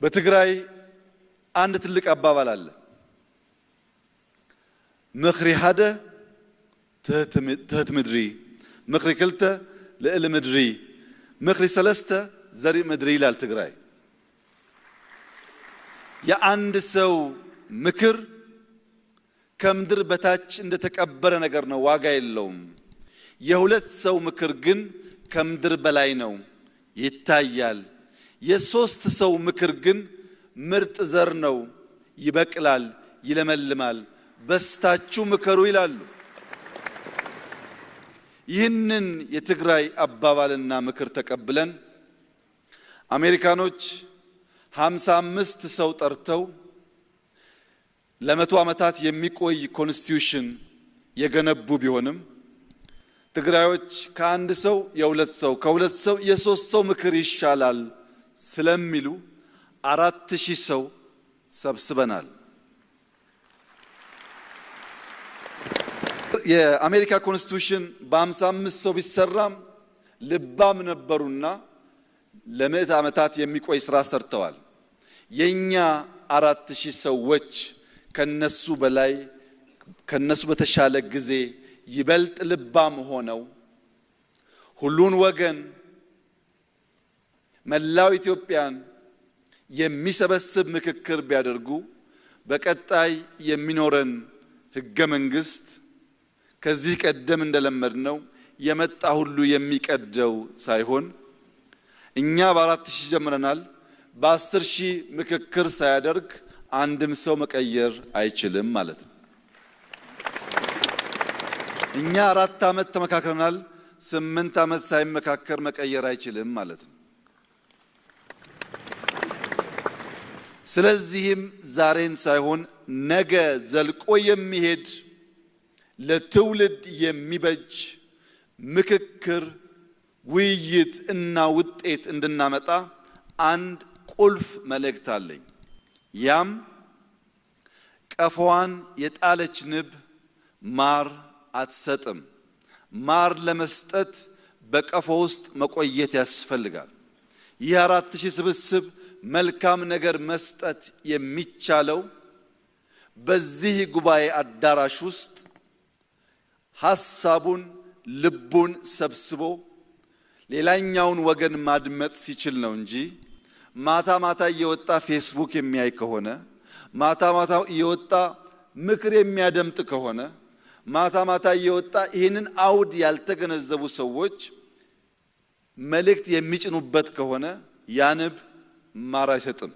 በትግራይ አንድ ትልቅ አባባል አለ። ምኽሪ ሓደ ትህት ምድሪ፣ ምኽሪ ክልተ ልዕሊ ምድሪ፣ ምኽሪ ሰለስተ ዘሪእ ምድሪ ይላል ትግራይ። የአንድ ሰው ምክር ከምድር በታች እንደተቀበረ ነገር ነው፣ ዋጋ የለውም። የሁለት ሰው ምክር ግን ከምድር በላይ ነው፣ ይታያል። የሶስት ሰው ምክር ግን ምርጥ ዘር ነው፣ ይበቅላል፣ ይለመልማል። በስታችሁ ምከሩ ይላሉ። ይህንን የትግራይ አባባልና ምክር ተቀብለን አሜሪካኖች 55 ሰው ጠርተው ለመቶ ዓመታት የሚቆይ ኮንስቲቱሽን የገነቡ ቢሆንም ትግራዮች ከአንድ ሰው የሁለት ሰው ከሁለት ሰው የሶስት ሰው ምክር ይሻላል ስለሚሉ 4000 ሰው ሰብስበናል። የአሜሪካ ኮንስቲቱሽን በ55 ሰው ቢሰራም ልባም ነበሩና ለምዕት ዓመታት የሚቆይ ስራ ሰርተዋል። የኛ 4000 ሰዎች ከነሱ በላይ ከነሱ በተሻለ ጊዜ ይበልጥ ልባም ሆነው ሁሉን ወገን መላው ኢትዮጵያን የሚሰበስብ ምክክር ቢያደርጉ በቀጣይ የሚኖረን ህገ መንግስት ከዚህ ቀደም እንደለመድነው የመጣ ሁሉ የሚቀደው ሳይሆን እኛ በ4000 ጀምረናል። በ10000 ምክክር ሳያደርግ አንድም ሰው መቀየር አይችልም ማለት ነው። እኛ 4 ዓመት ተመካክረናል። 8 ዓመት ሳይመካከር መቀየር አይችልም ማለት ነው። ስለዚህም ዛሬን ሳይሆን ነገ ዘልቆ የሚሄድ ለትውልድ የሚበጅ ምክክር ውይይት እና ውጤት እንድናመጣ አንድ ቁልፍ መልእክት አለኝ። ያም ቀፎዋን የጣለች ንብ ማር አትሰጥም። ማር ለመስጠት በቀፎ ውስጥ መቆየት ያስፈልጋል። ይህ 4000 ስብስብ መልካም ነገር መስጠት የሚቻለው በዚህ ጉባኤ አዳራሽ ውስጥ ሐሳቡን ልቡን ሰብስቦ ሌላኛውን ወገን ማድመጥ ሲችል ነው እንጂ ማታ ማታ እየወጣ ፌስቡክ የሚያይ ከሆነ ማታ ማታ እየወጣ ምክር የሚያደምጥ ከሆነ ማታ ማታ እየወጣ ይህንን አውድ ያልተገነዘቡ ሰዎች መልእክት የሚጭኑበት ከሆነ ያንብ ማር አይሰጥም።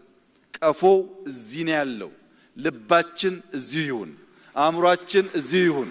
ቀፎ እዚህ ነው ያለው። ልባችን እዚሁ ይሁን፣ አእምሯችን እዚሁ ይሁን።